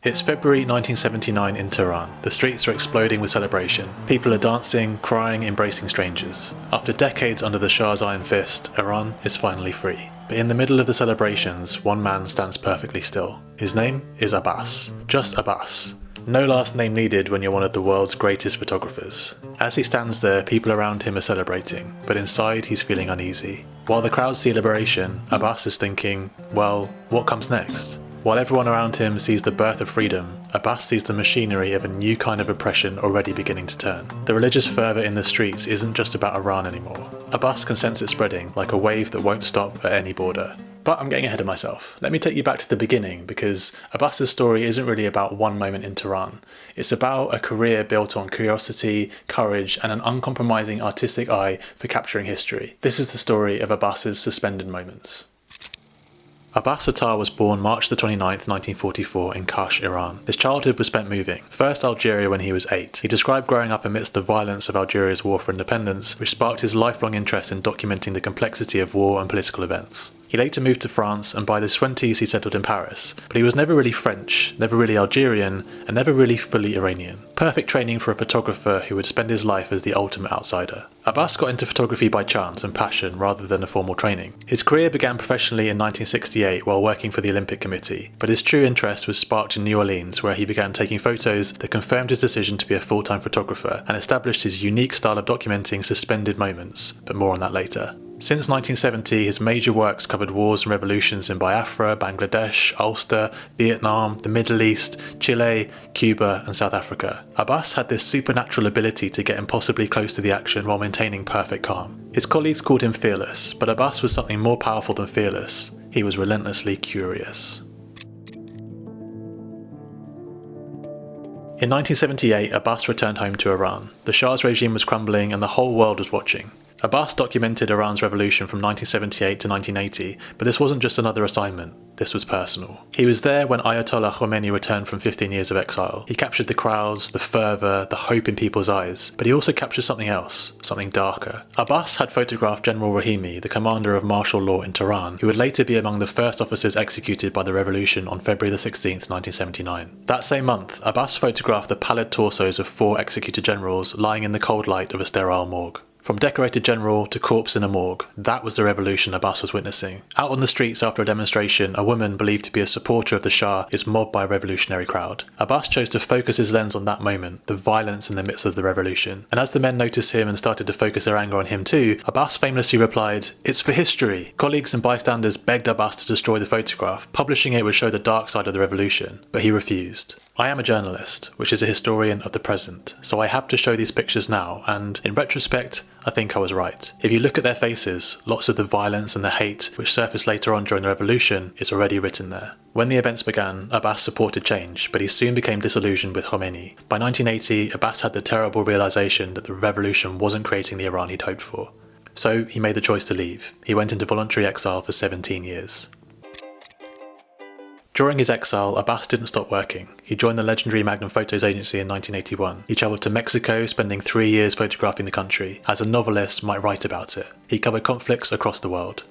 It's February 1979 in Tehran. The streets are exploding with celebration. People are dancing, crying, embracing strangers. After decades under the Shah's iron fist, Iran is finally free. But in the middle of the celebrations, one man stands perfectly still. His name is Abbas. Just Abbas. No last name needed when you're one of the world's greatest photographers. As he stands there, people around him are celebrating, but inside he's feeling uneasy. While the crowd see liberation, Abbas is thinking, well, what comes next? While everyone around him sees the birth of freedom, Abbas sees the machinery of a new kind of oppression already beginning to turn. The religious fervour in the streets isn't just about Iran anymore. Abbas can sense it spreading, like a wave that won't stop at any border. But I'm getting ahead of myself. Let me take you back to the beginning, because Abbas's story isn't really about one moment in Tehran. It's about a career built on curiosity, courage, and an uncompromising artistic eye for capturing history. This is the story of Abbas's suspended moments. Abbas Attar was born March 29, 1944 in Kash, Iran. His childhood was spent moving. First Algeria when he was 8. He described growing up amidst the violence of Algeria's war for independence, which sparked his lifelong interest in documenting the complexity of war and political events. He later moved to France, and by the 20s he settled in Paris, but he was never really French, never really Algerian, and never really fully Iranian. Perfect training for a photographer who would spend his life as the ultimate outsider. Abbas got into photography by chance and passion rather than a formal training. His career began professionally in 1968 while working for the Olympic Committee, but his true interest was sparked in New Orleans, where he began taking photos that confirmed his decision to be a full-time photographer and established his unique style of documenting suspended moments, but more on that later. Since 1970, his major works covered wars and revolutions in Biafra, Bangladesh, Ulster, Vietnam, the Middle East, Chile, Cuba, and South Africa. Abbas had this supernatural ability to get impossibly close to the action while maintaining perfect calm. His colleagues called him fearless, but Abbas was something more powerful than fearless. He was relentlessly curious. In 1978, Abbas returned home to Iran. The Shah's regime was crumbling and the whole world was watching. Abbas documented Iran's revolution from 1978 to 1980, but this wasn't just another assignment. This was personal. He was there when Ayatollah Khomeini returned from 15 years of exile. He captured the crowds, the fervour, the hope in people's eyes, but he also captured something else, something darker. Abbas had photographed General Rahimi, the commander of martial law in Tehran, who would later be among the first officers executed by the revolution on February 16, 1979. That same month, Abbas photographed the pallid torsos of 4 executed generals lying in the cold light of a sterile morgue. From decorated general to corpse in a morgue, that was the revolution Abbas was witnessing. Out on the streets after a demonstration, a woman believed to be a supporter of the Shah is mobbed by a revolutionary crowd. Abbas chose to focus his lens on that moment, the violence in the midst of the revolution. And as the men noticed him and started to focus their anger on him too, Abbas famously replied, "It's for history." Colleagues and bystanders begged Abbas to destroy the photograph. Publishing it would show the dark side of the revolution, but he refused. "I am a journalist, which is a historian of the present, so I have to show these pictures now, and in retrospect, I think I was right. If you look at their faces, lots of the violence and the hate which surfaced later on during the revolution is already written there." When the events began, Abbas supported change, but he soon became disillusioned with Khomeini. By 1980, Abbas had the terrible realization that the revolution wasn't creating the Iran he'd hoped for. So he made the choice to leave. He went into voluntary exile for 17 years. During his exile, Abbas didn't stop working. He joined the legendary Magnum Photos agency in 1981. He travelled to Mexico, spending 3 years photographing the country. As a novelist might write about it. He covered conflicts across the world.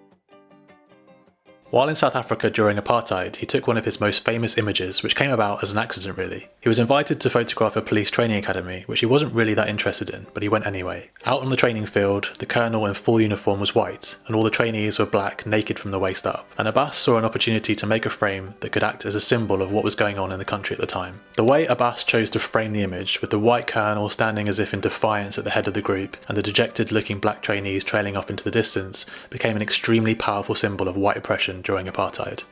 While in South Africa during apartheid, he took one of his most famous images, which came about as an accident really. He was invited to photograph a police training academy, which he wasn't really that interested in, but he went anyway. Out on the training field, the colonel in full uniform was white, and all the trainees were black, naked from the waist up. And Abbas saw an opportunity to make a frame that could act as a symbol of what was going on in the country at the time. The way Abbas chose to frame the image, with the white colonel standing as if in defiance at the head of the group, and the dejected looking black trainees trailing off into the distance, became an extremely powerful symbol of white oppression during apartheid.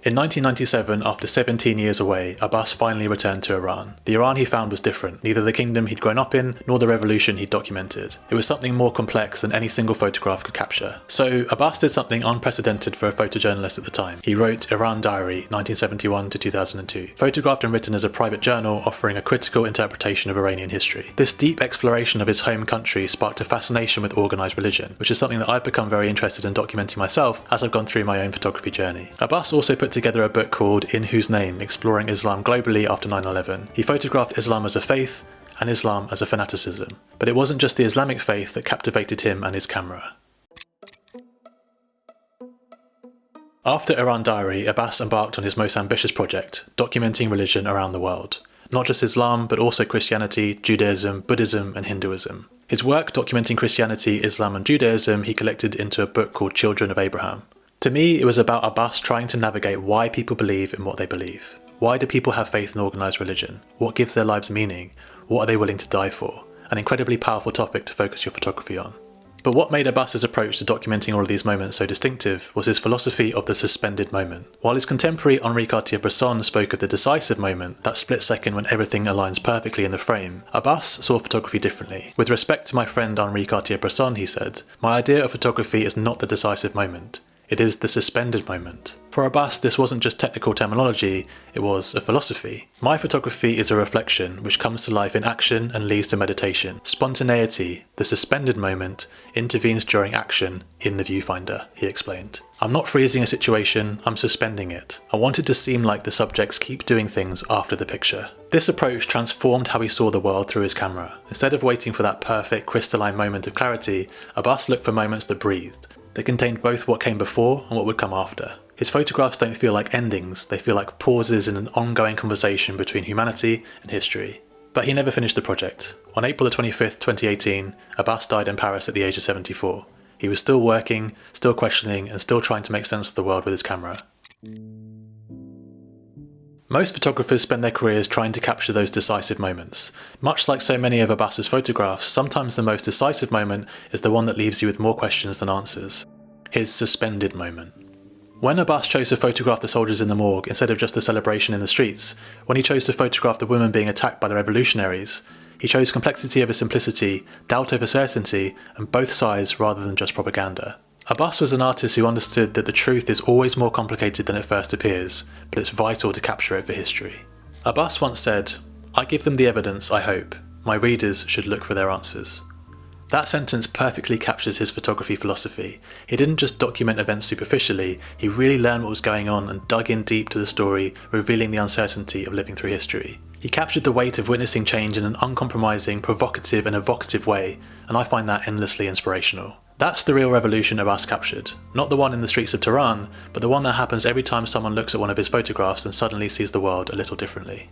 In 1997, after 17 years away, Abbas finally returned to Iran. The Iran he found was different, neither the kingdom he'd grown up in, nor the revolution he'd documented. It was something more complex than any single photograph could capture. So Abbas did something unprecedented for a photojournalist at the time. He wrote Iran Diary, 1971 to 2002, photographed and written as a private journal offering a critical interpretation of Iranian history. This deep exploration of his home country sparked a fascination with organised religion, which is something that I've become very interested in documenting myself as I've gone through my own photography journey. Abbas also put together a book called In Whose Name, exploring Islam globally after 9/11. He photographed Islam as a faith and Islam as a fanaticism. But it wasn't just the Islamic faith that captivated him and his camera. After Iran Diary, Abbas embarked on his most ambitious project, documenting religion around the world. Not just Islam, but also Christianity, Judaism, Buddhism, and Hinduism. His work documenting Christianity, Islam, and Judaism he collected into a book called Children of Abraham. To me, it was about Abbas trying to navigate why people believe in what they believe. Why do people have faith in organised religion? What gives their lives meaning? What are they willing to die for? An incredibly powerful topic to focus your photography on. But what made Abbas's approach to documenting all of these moments so distinctive was his philosophy of the suspended moment. While his contemporary Henri Cartier-Bresson spoke of the decisive moment, that split second when everything aligns perfectly in the frame, Abbas saw photography differently. With respect to my friend Henri Cartier-Bresson, he said, "My idea of photography is not the decisive moment. It is the suspended moment." For Abbas, this wasn't just technical terminology, it was a philosophy. My photography is a reflection which comes to life in action and leads to meditation. Spontaneity, the suspended moment, intervenes during action in the viewfinder, he explained. I'm not freezing a situation, I'm suspending it. I want it to seem like the subjects keep doing things after the picture. This approach transformed how he saw the world through his camera. Instead of waiting for that perfect crystalline moment of clarity, Abbas looked for moments that breathed. They contained both what came before and what would come after. His photographs don't feel like endings, they feel like pauses in an ongoing conversation between humanity and history. But he never finished the project. On April 25th, 2018, Abbas died in Paris at the age of 74. He was still working, still questioning, and still trying to make sense of the world with his camera. Most photographers spend their careers trying to capture those decisive moments. Much like so many of Abbas's photographs, sometimes the most decisive moment is the one that leaves you with more questions than answers. His suspended moment. When Abbas chose to photograph the soldiers in the morgue instead of just the celebration in the streets, when he chose to photograph the women being attacked by the revolutionaries, he chose complexity over simplicity, doubt over certainty, and both sides rather than just propaganda. Abbas was an artist who understood that the truth is always more complicated than it first appears, but it's vital to capture it for history. Abbas once said, "I give them the evidence, I hope. My readers should look for their answers." That sentence perfectly captures his photography philosophy. He didn't just document events superficially, he really learned what was going on and dug in deep to the story, revealing the uncertainty of living through history. He captured the weight of witnessing change in an uncompromising, provocative and evocative way, and I find that endlessly inspirational. That's the real revolution Abbas captured. Not the one in the streets of Tehran, but the one that happens every time someone looks at one of his photographs and suddenly sees the world a little differently.